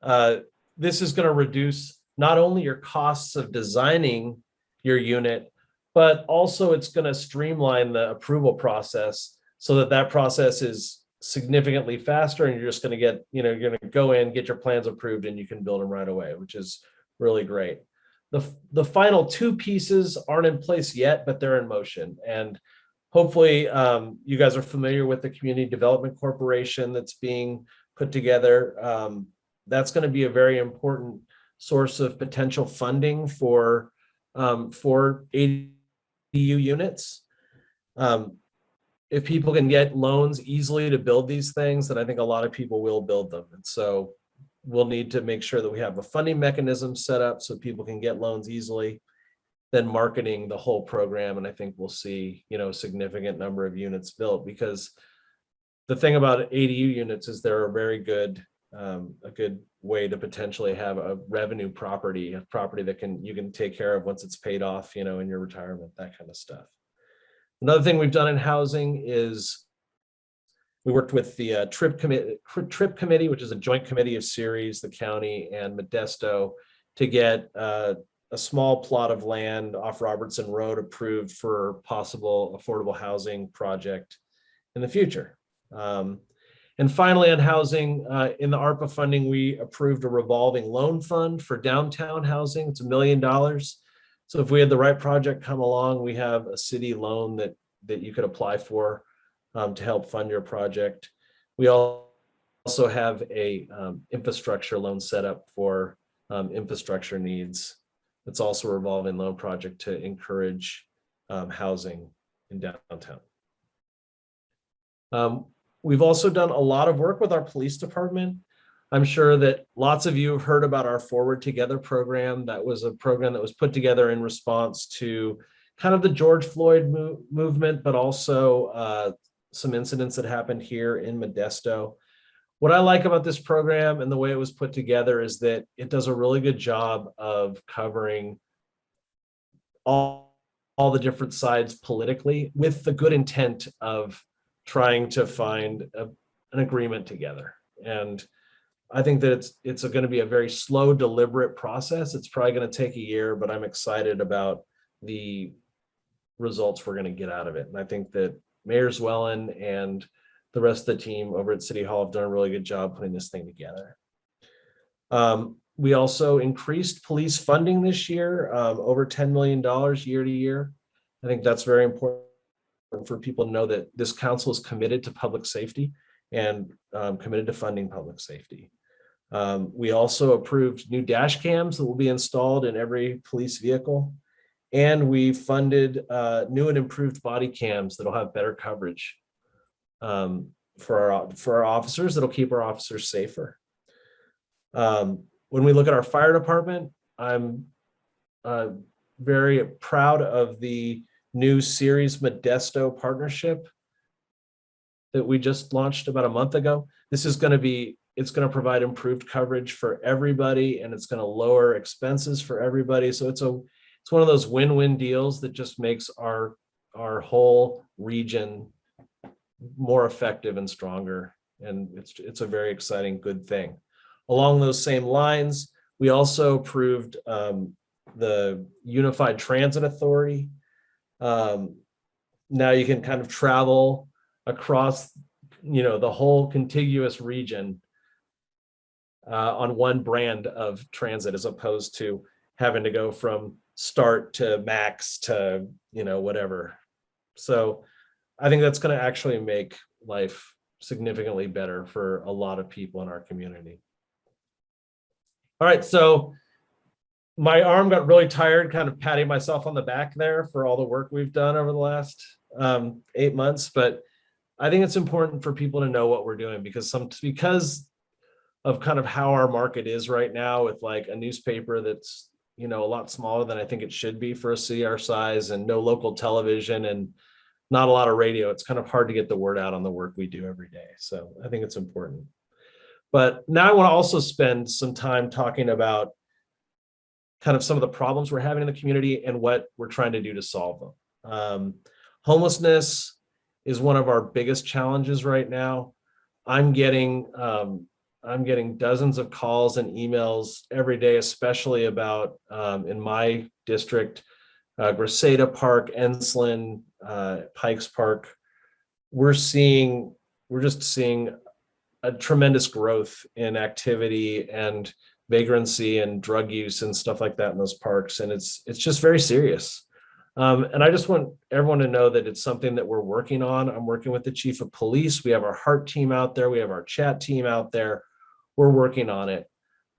them. This is going to reduce not only your costs of designing your unit, but also it's going to streamline the approval process so that process is significantly faster, and you're just going to get, you know, you're going to go in, get your plans approved, and you can build them right away, which is really great. The final 2 pieces aren't in place yet, but they're in motion. And hopefully you guys are familiar with the Community Development Corporation that's being put together. That's going to be a very important source of potential funding for ADU units. if people can get loans easily to build these things, then I think a lot of people will build them. And so we'll need to make sure that we have a funding mechanism set up so people can get loans easily, then marketing the whole program. And I think we'll see, a significant number of units built, because the thing about ADU units is they're a very good, a good way to potentially have a revenue property, a property that you can take care of once it's paid off, in your retirement, that kind of stuff. Another thing we've done in housing is we worked with the TRIP committee, which is a joint committee of Ceres, the county, and Modesto, to get a small plot of land off Robertson Road approved for possible affordable housing project in the future. And finally, on housing, in the ARPA funding, we approved a revolving loan fund for downtown housing. It's $1 million. So if we had the right project come along, we have a city loan that you could apply for to help fund your project. We also have a infrastructure loan set up for infrastructure needs. It's also a revolving loan project to encourage housing in downtown. We've also done a lot of work with our police department. I'm sure that lots of you have heard about our Forward Together program. That was a program that was put together in response to kind of the George Floyd movement, but also some incidents that happened here in Modesto. What I like about this program and the way it was put together is that it does a really good job of covering all the different sides politically, with the good intent of trying to find an agreement together. And I think that it's going to be a very slow, deliberate process. It's probably going to take a year, but I'm excited about the results we're going to get out of it. And I think that Mayor Zwellen and the rest of the team over at City Hall have done a really good job putting this thing together. We also increased police funding this year, over $10 million year to year. I think that's very important for people to know that this council is committed to public safety and committed to funding public safety. We also approved new dash cams that will be installed in every police vehicle. And we funded new and improved body cams that'll have better coverage for our officers, that'll keep our officers safer. When we look at our fire department, I'm very proud of the new Ceres Modesto partnership that we just launched about a month ago. This is going to it's going to provide improved coverage for everybody, and it's going to lower expenses for everybody. So it's one of those win-win deals that just makes our whole region more effective and stronger. And it's a very exciting, good thing. Along those same lines, we also approved the Unified Transit Authority. Now you can kind of travel across, the whole contiguous region on one brand of transit, as opposed to having to go from start to max to, whatever. So I think that's going to actually make life significantly better for a lot of people in our community. All right, so my arm got really tired kind of patting myself on the back there for all the work we've done over the last 8 months, but I think it's important for people to know what we're doing, because of kind of how our market is right now, with like a newspaper that's, a lot smaller than I think it should be for a city our size, and no local television and not a lot of radio. It's kind of hard to get the word out on the work we do every day. So I think it's important. But now I want to also spend some time talking about kind of some of the problems we're having in the community and what we're trying to do to solve them. Homelessness is one of our biggest challenges right now. I'm getting dozens of calls and emails every day, especially about in my district, Grisada Park, Enslin, Pikes Park. We're just seeing a tremendous growth in activity and vagrancy and drug use and stuff like that in those parks, and it's just very serious. And I just want everyone to know that it's something that we're working on. I'm working with the chief of police. We have our HEART team out there. We have our chat team out there. We're working on it.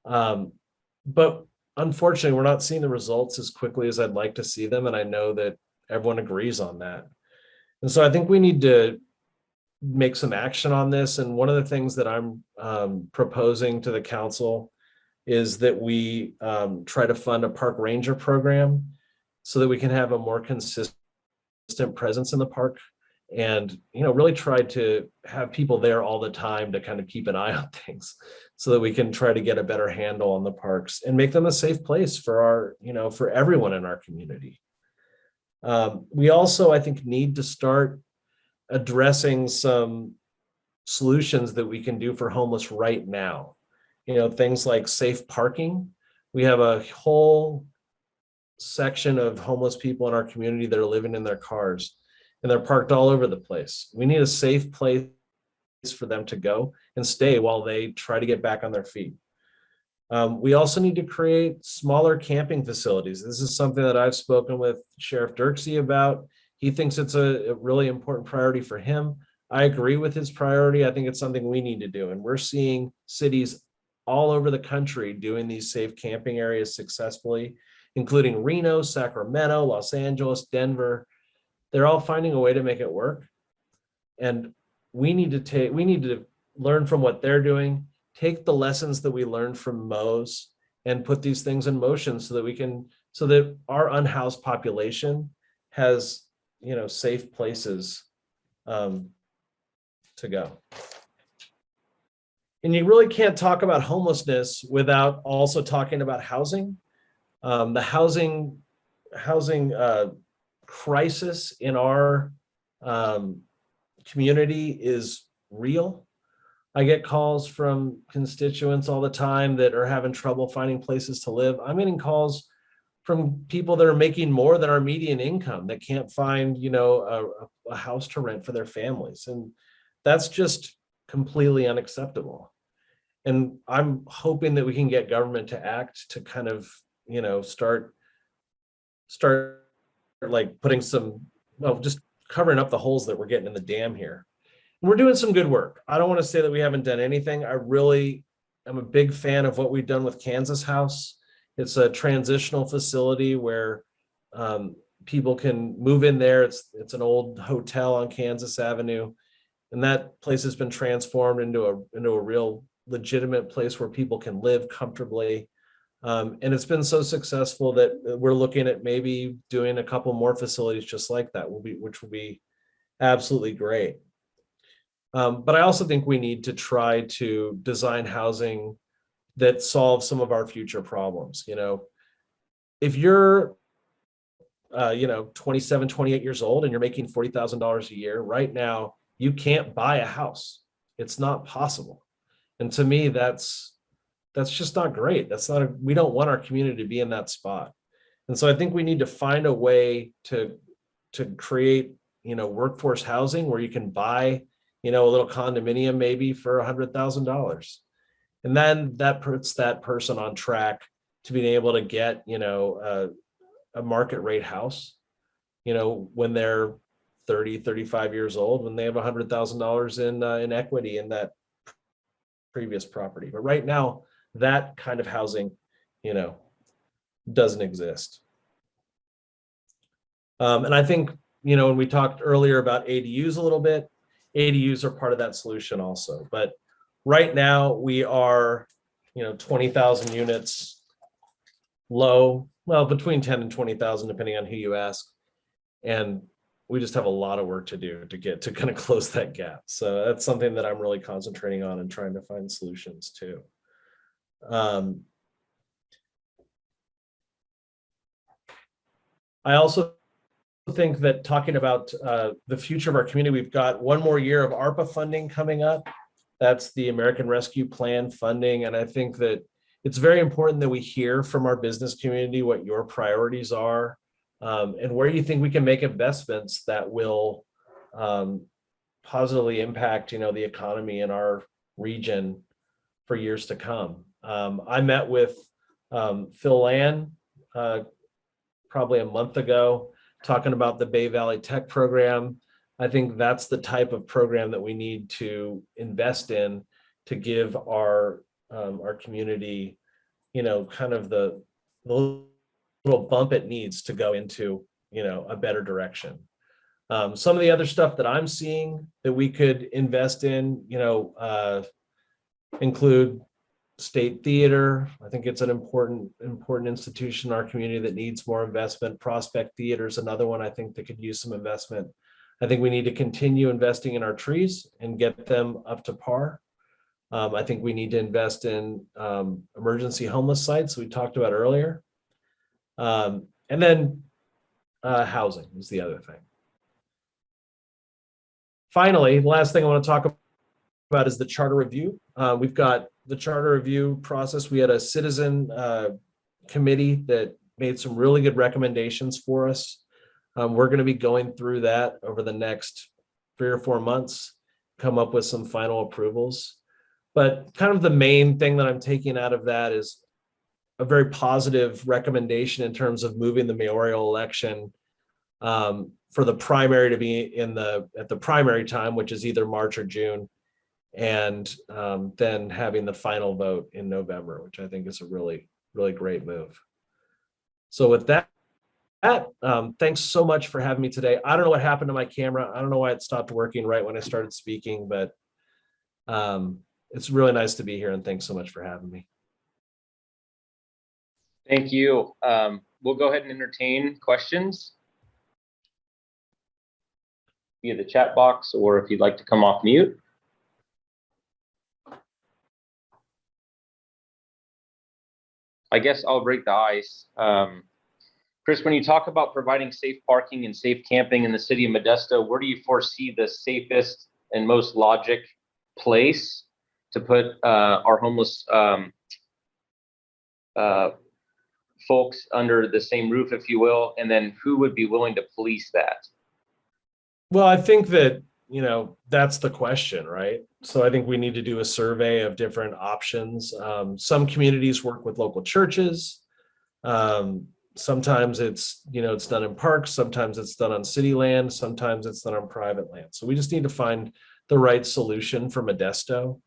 But unfortunately, we're not seeing the results as quickly as I'd like to see them. And I know that everyone agrees on that. And so I think we need to make some action on this. And one of the things that I'm proposing to the council is that we try to fund a park ranger program so that we can have a more consistent presence in the park, and really try to have people there all the time to kind of keep an eye on things, so that we can try to get a better handle on the parks and make them a safe place for our for everyone in our community. We also, I think, need to start addressing some solutions that we can do for homeless right now. Things like safe parking. We have a whole section of homeless people in our community that are living in their cars, and they're parked all over the place. We need a safe place for them to go and stay while they try to get back on their feet. We also need to create smaller camping facilities. This is something that I've spoken with Sheriff Dirksey about. He thinks it's a really important priority for him. I agree with his priority. I think it's something we need to do. And we're seeing cities all over the country doing these safe camping areas successfully, including Reno, Sacramento, Los Angeles, Denver. They're all finding a way to make it work. And we need to learn from what they're doing, take the lessons that we learned from Mo's, and put these things in motion so that our unhoused population has safe places to go. And you really can't talk about homelessness without also talking about housing. The housing crisis in our community is real. I get calls from constituents all the time that are having trouble finding places to live. I'm getting calls from people that are making more than our median income that can't find a house to rent for their families, and that's just completely unacceptable. And I'm hoping that we can get government to act to kind of start like putting just covering up the holes that we're getting in the dam here. And we're doing some good work. I don't want to say that we haven't done anything. I really am a big fan of what we've done with Kansas House. It's a transitional facility where people can move in there. It's an old hotel on Kansas Avenue, and that place has been transformed into a real legitimate place where people can live comfortably. And it's been so successful that we're looking at maybe doing a couple more facilities just like that, which will be absolutely great. But I also think we need to try to design housing that solves some of our future problems. If you're 27, 28 years old and you're making $40,000 a year right now, you can't buy a house. It's not possible. And to me, that's just not great. We don't want our community to be in that spot. And so I think we need to find a way to create, workforce housing where you can buy, a little condominium maybe for $100,000. And then that puts that person on track to being able to get, a market rate house, when they're 30, 35 years old, when they have $100,000 in equity in that previous property. But right now, that kind of housing, doesn't exist. And I think, when we talked earlier about ADUs a little bit, ADUs are part of that solution also. But right now we are, 20,000 units low, well, between 10 and 20,000, depending on who you ask. And we just have a lot of work to do to get to kind of close that gap. So that's something that I'm really concentrating on and trying to find solutions to. I also think that talking about the future of our community, we've got one more year of ARPA funding coming up. That's the American Rescue Plan funding. And I think that it's very important that we hear from our business community what your priorities are, and where you think we can make investments that will positively impact, the economy in our region for years to come. I met with Phil Land probably a month ago, talking about the Bay Valley Tech Program. I think that's the type of program that we need to invest in to give our community, kind of the little bump it needs to go into, a better direction. Some of the other stuff that I'm seeing that we could invest in, include State Theater. I think it's an important institution in our community that needs more investment. Prospect Theater is another one I think that could use some investment. I think we need to continue investing in our trees and get them up to par. I think we need to invest in emergency homeless sites we talked about earlier. And then housing is the other thing. Finally, the last thing I want to talk about is the charter review. We've got the charter review process. We had a citizen committee that made some really good recommendations for us. We're going to be going through that over the next 3 or 4 months, come up with some final approvals. But kind of the main thing that I'm taking out of that is a very positive recommendation in terms of moving the mayoral election for the primary to be at the primary time, which is either March or June, and then having the final vote in November, which I think is a really, really great move. So with that, thanks so much for having me today. I don't know what happened to my camera. I don't know why it stopped working right when I started speaking, but it's really nice to be here, and thanks so much for having me. Thank you. We'll go ahead and entertain questions via the chat box, or if you'd like to come off mute. I guess I'll break the ice. Chris, when you talk about providing safe parking and safe camping in the city of Modesto, where do you foresee the safest and most logic place to put our homeless folks under the same roof, if you will, and then who would be willing to police that? Well, I think that, that's the question, right? So I think we need to do a survey of different options. Some communities work with local churches. Sometimes it's done in parks. Sometimes it's done on city land. Sometimes it's done on private land. So we just need to find the right solution for Modesto.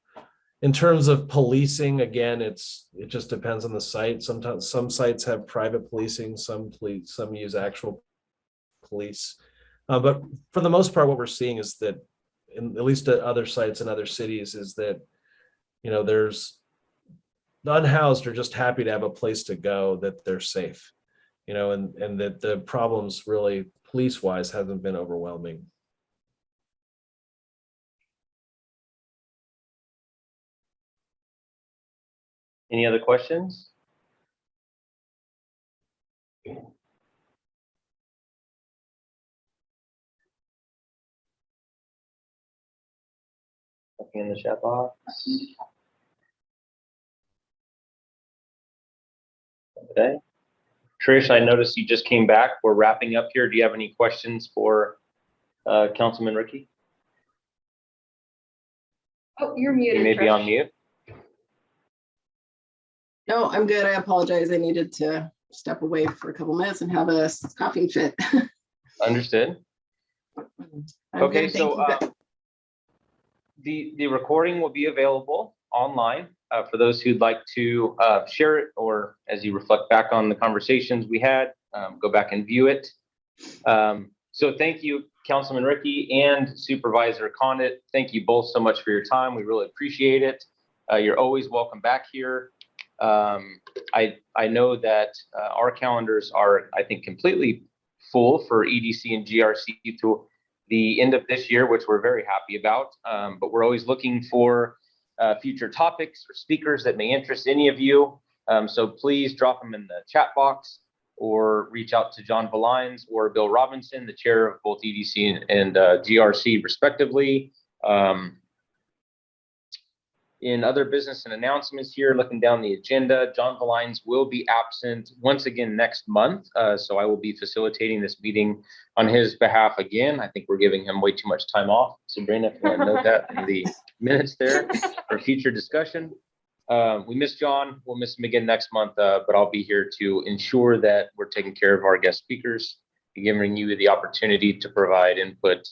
In terms of policing, again, it just depends on the site. Sometimes some sites have private policing, some use actual police. But for the most part, what we're seeing is that, at least at other sites in other cities, is that, there's the unhoused are just happy to have a place to go, that they're safe, and that the problems really police-wise hasn't been overwhelming. Any other questions? Nothing in the chat box. Okay. Trish, I noticed you just came back. We're wrapping up here. Do you have any questions for Councilman Ricky? Oh, you're muted. You may be on mute. No, I'm good. I apologize. I needed to step away for a couple minutes and have a coughing fit. Understood. Okay, so the recording will be available online for those who'd like to share it, or as you reflect back on the conversations we had, go back and view it. So thank you, Councilman Ricky and Supervisor Condit. Thank you both so much for your time. We really appreciate it. You're always welcome back here. I know that our calendars are, I think, completely full for EDC and GRC to the end of this year, which we're very happy about. But we're always looking for future topics or speakers that may interest any of you. So please drop them in the chat box, or reach out to John Valines or Bill Robinson, the chair of both EDC and GRC respectively. In other business and announcements here, looking down the agenda, John Valines will be absent once again next month. So I will be facilitating this meeting on his behalf again. I think we're giving him way too much time off. Sabrina, if you want to note that in the minutes there for future discussion. We miss John. We'll miss him again next month, but I'll be here to ensure that we're taking care of our guest speakers, giving you the opportunity to provide input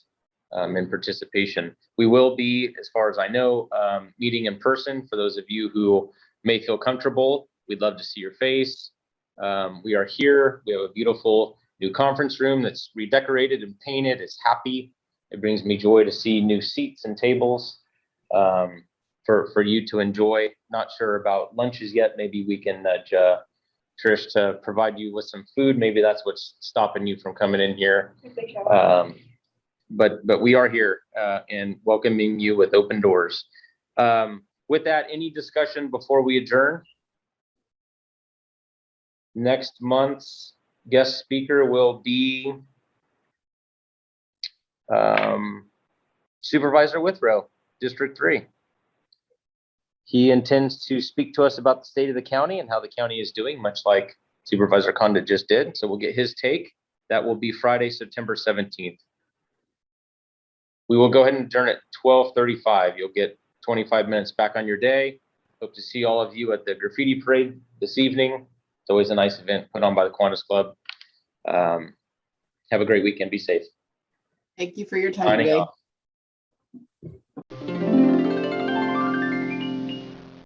and participation. We will be, as far as I know, meeting in person. For those of you who may feel comfortable, we'd love to see your face. We are here. We have a beautiful new conference room that's redecorated and painted. It's happy. It brings me joy to see new seats and tables for you to enjoy. Not sure about lunches yet. Maybe we can nudge Trish to provide you with some food. Maybe that's what's stopping you from coming in here. But we are here and welcoming you with open doors. With that, any discussion before we adjourn? Next month's guest speaker will be Supervisor Withrow, District 3. He intends to speak to us about the state of the county and how the county is doing, much like Supervisor Condit just did. So we'll get his take. That will be Friday, September 17th. We will go ahead and adjourn at 12:35. You'll get 25 minutes back on your day. Hope to see all of you at the graffiti parade this evening. It's always a nice event put on by the Kiwanis Club. Have a great weekend. Be safe. Thank you for your time Signing today. off.